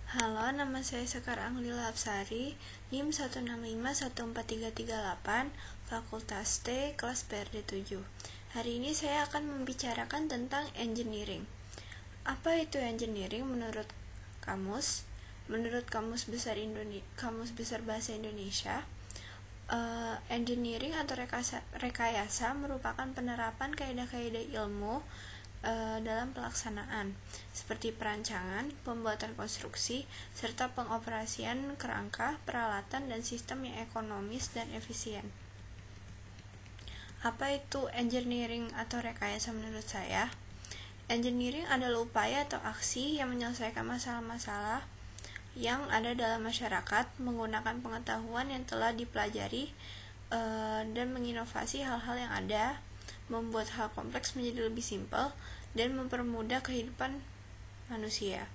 Halo, nama saya Sekar Anglila Apsari, NIM 1651438, Fakultas T, kelas PRD 7. Hari ini saya akan membicarakan tentang engineering. Apa itu engineering menurut kamus? Menurut Kamus Besar Bahasa Indonesia, engineering atau rekayasa merupakan penerapan kaidah-kaidah ilmu dalam pelaksanaan, seperti perancangan, pembuatan konstruksi, serta pengoperasian kerangka, peralatan, dan sistem yang ekonomis dan efisien. Apa itu engineering atau rekayasa menurut saya? Engineering adalah upaya atau aksi yang menyelesaikan masalah-masalah yang ada dalam masyarakat menggunakan pengetahuan yang telah dipelajari dan menginovasi hal-hal yang ada, membuat hal kompleks menjadi lebih simpel, dan mempermudah kehidupan manusia.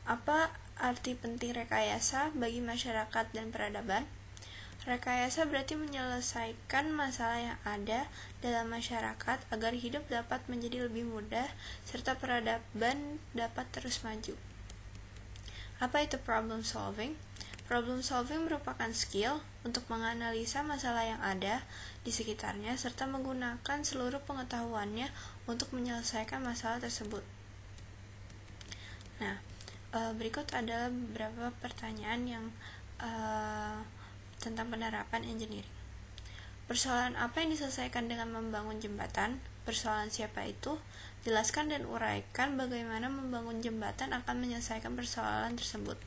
Apa arti penting rekayasa bagi masyarakat dan peradaban? Rekayasa berarti menyelesaikan masalah yang ada dalam masyarakat agar hidup dapat menjadi lebih mudah, serta peradaban dapat terus maju. Apa itu problem solving? Problem solving merupakan skill untuk menganalisa masalah yang ada di sekitarnya serta menggunakan seluruh pengetahuannya untuk menyelesaikan masalah tersebut. Nah, berikut adalah beberapa pertanyaan yang tentang penerapan engineering. Persoalan apa yang diselesaikan dengan membangun jembatan? Persoalan siapa itu? Jelaskan dan uraikan bagaimana membangun jembatan akan menyelesaikan persoalan tersebut.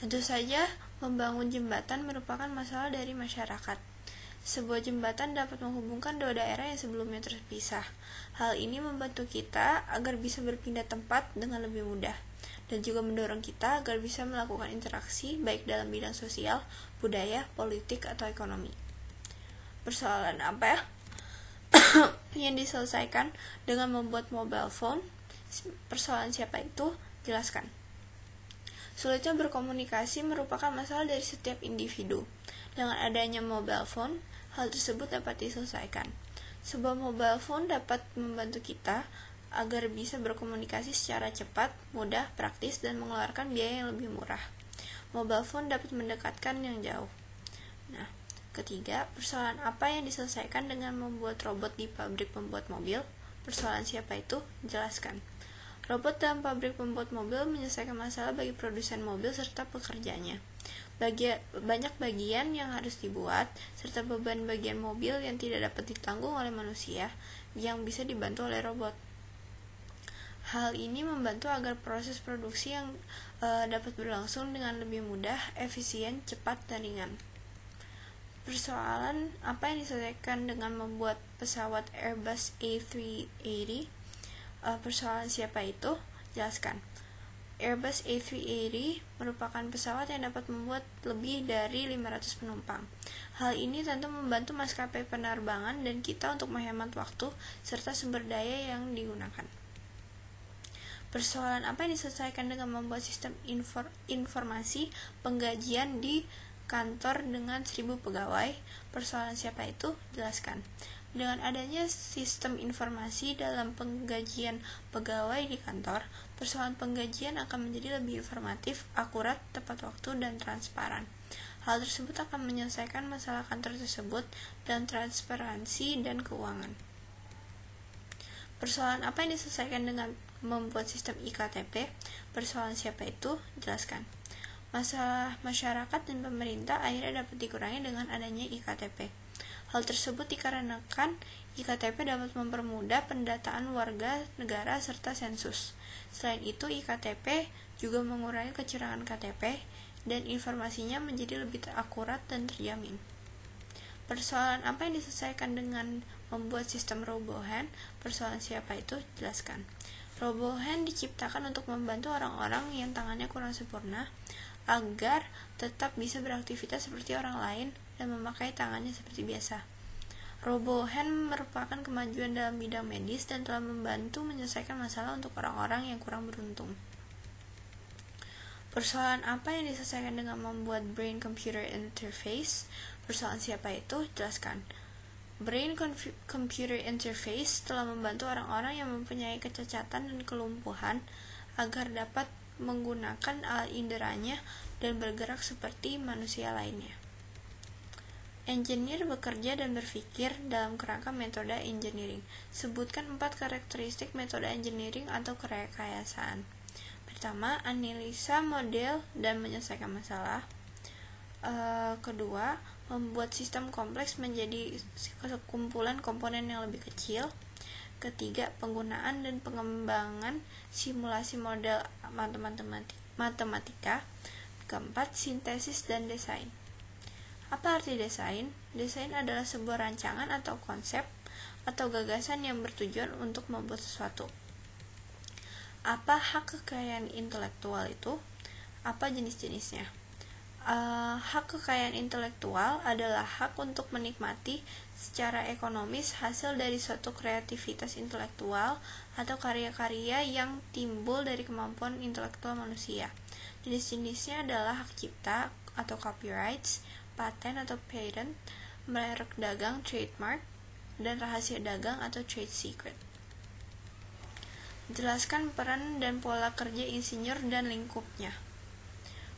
Tentu saja, membangun jembatan merupakan masalah dari masyarakat. Sebuah jembatan dapat menghubungkan dua daerah yang sebelumnya terpisah. Hal ini membantu kita agar bisa berpindah tempat dengan lebih mudah, dan juga mendorong kita agar bisa melakukan interaksi baik dalam bidang sosial, budaya, politik, atau ekonomi. Persoalan apa yang diselesaikan dengan membuat mobile phone? Persoalan siapa itu? Jelaskan. Sulitnya berkomunikasi merupakan masalah dari setiap individu. Dengan adanya mobile phone, hal tersebut dapat diselesaikan. Sebuah mobile phone dapat membantu kita agar bisa berkomunikasi secara cepat, mudah, praktis, dan mengeluarkan biaya yang lebih murah. Mobile phone dapat mendekatkan yang jauh. Nah, ketiga, persoalan apa yang diselesaikan dengan membuat robot di pabrik pembuat mobil? Persoalan siapa itu? Jelaskan. Robot dalam pabrik pembuat mobil menyelesaikan masalah bagi produsen mobil serta pekerjanya. Banyak bagian yang harus dibuat, serta beban bagian mobil yang tidak dapat ditanggung oleh manusia, yang bisa dibantu oleh robot. Hal ini membantu agar proses produksi yang dapat berlangsung dengan lebih mudah, efisien, cepat, dan ringan. Persoalan apa yang diselesaikan dengan membuat pesawat Airbus A380? Persoalan siapa itu? Jelaskan. Airbus A380 merupakan pesawat yang dapat membuat lebih dari 500 penumpang. Hal ini tentu membantu maskapai penerbangan dan kita untuk menghemat waktu serta sumber daya yang digunakan. Persoalan apa yang diselesaikan dengan membuat sistem informasi penggajian di kantor dengan 1000 pegawai? Persoalan siapa itu? Jelaskan. Dengan adanya sistem informasi dalam penggajian pegawai di kantor, persoalan penggajian akan menjadi lebih informatif, akurat, tepat waktu, dan transparan. Hal tersebut akan menyelesaikan masalah kantor tersebut dan transparansi dan keuangan. Persoalan apa yang diselesaikan dengan membuat sistem IKTP? Persoalan siapa itu? Jelaskan. Masalah masyarakat dan pemerintah akhirnya dapat dikurangi dengan adanya IKTP. Hal tersebut dikarenakan IKTP dapat mempermudah pendataan warga negara serta sensus. Selain itu, IKTP juga mengurangi kecurangan KTP dan informasinya menjadi lebih akurat dan terjamin. Persoalan apa yang diselesaikan dengan membuat sistem RoboHand? Persoalan siapa itu? Jelaskan. RoboHand diciptakan untuk membantu orang-orang yang tangannya kurang sempurna agar tetap bisa beraktivitas seperti orang lain dan memakai tangannya seperti biasa. RoboHand merupakan kemajuan dalam bidang medis dan telah membantu menyelesaikan masalah untuk orang-orang yang kurang beruntung. Persoalan apa yang diselesaikan dengan membuat brain-computer interface? Persoalan siapa itu? Jelaskan. Brain-computer interface telah membantu orang-orang yang mempunyai kecacatan dan kelumpuhan agar dapat menggunakan alat inderanya dan bergerak seperti manusia lainnya. Engineer bekerja dan berpikir dalam kerangka metode engineering. Sebutkan 4 karakteristik metode engineering atau kerekayasaan. Pertama, analisa model dan menyelesaikan masalah. Kedua, membuat sistem kompleks menjadi sekumpulan komponen yang lebih kecil. Ketiga, penggunaan dan pengembangan simulasi model matematika. Keempat, sintesis dan desain. Apa arti desain? Desain adalah sebuah rancangan atau konsep atau gagasan yang bertujuan untuk membuat sesuatu. Apa hak kekayaan intelektual itu? Apa jenis-jenisnya? Hak kekayaan intelektual adalah hak untuk menikmati secara ekonomis hasil dari suatu kreativitas intelektual atau karya-karya yang timbul dari kemampuan intelektual manusia. Jenis-jenisnya adalah hak cipta atau copyrights, paten atau patent, merek dagang trademark, dan rahasia dagang atau trade secret. Jelaskan peran dan pola kerja insinyur dan lingkupnya.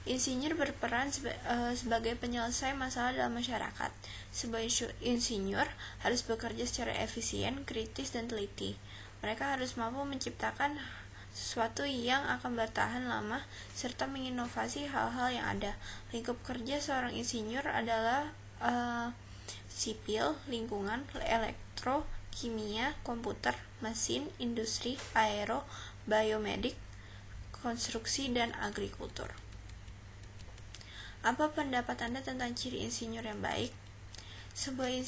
Insinyur berperan sebagai penyelesai masalah dalam masyarakat. Sebagai insinyur harus bekerja secara efisien, kritis, dan teliti. Mereka harus mampu menciptakan sesuatu yang akan bertahan lama serta menginovasi hal-hal yang ada. Lingkup kerja seorang insinyur adalah sipil, lingkungan, elektro, kimia, komputer, mesin, industri, aero, biomedik, konstruksi, dan agrikultur. Apa pendapat Anda tentang ciri insinyur yang baik? Seorang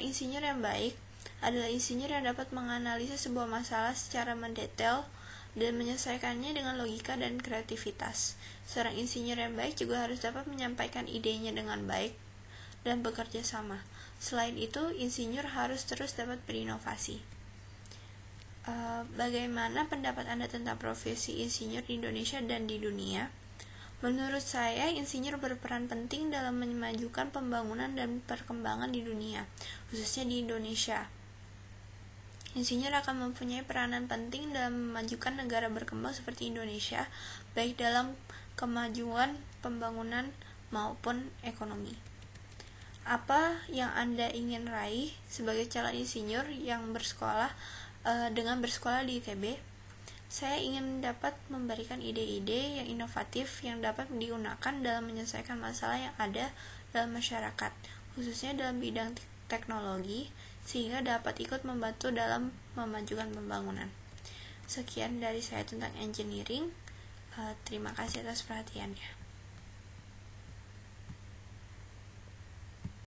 insinyur yang baik adalah insinyur yang dapat menganalisa sebuah masalah secara mendetail dan menyelesaikannya dengan logika dan kreativitas. Seorang insinyur yang baik juga harus dapat menyampaikan idenya dengan baik dan bekerja sama. Selain itu, insinyur harus terus dapat berinovasi. Bagaimana pendapat Anda tentang profesi insinyur di Indonesia dan di dunia? Menurut saya, insinyur berperan penting dalam memajukan pembangunan dan perkembangan di dunia, khususnya di Indonesia. Insinyur akan mempunyai peranan penting dalam memajukan negara berkembang seperti Indonesia, baik dalam kemajuan pembangunan maupun ekonomi. Apa yang Anda ingin raih sebagai calon insinyur yang dengan bersekolah di ITB? Saya ingin dapat memberikan ide-ide yang inovatif yang dapat digunakan dalam menyelesaikan masalah yang ada dalam masyarakat, khususnya dalam bidang teknologi, sehingga dapat ikut membantu dalam memajukan pembangunan. Sekian dari saya tentang engineering. Terima kasih atas perhatiannya.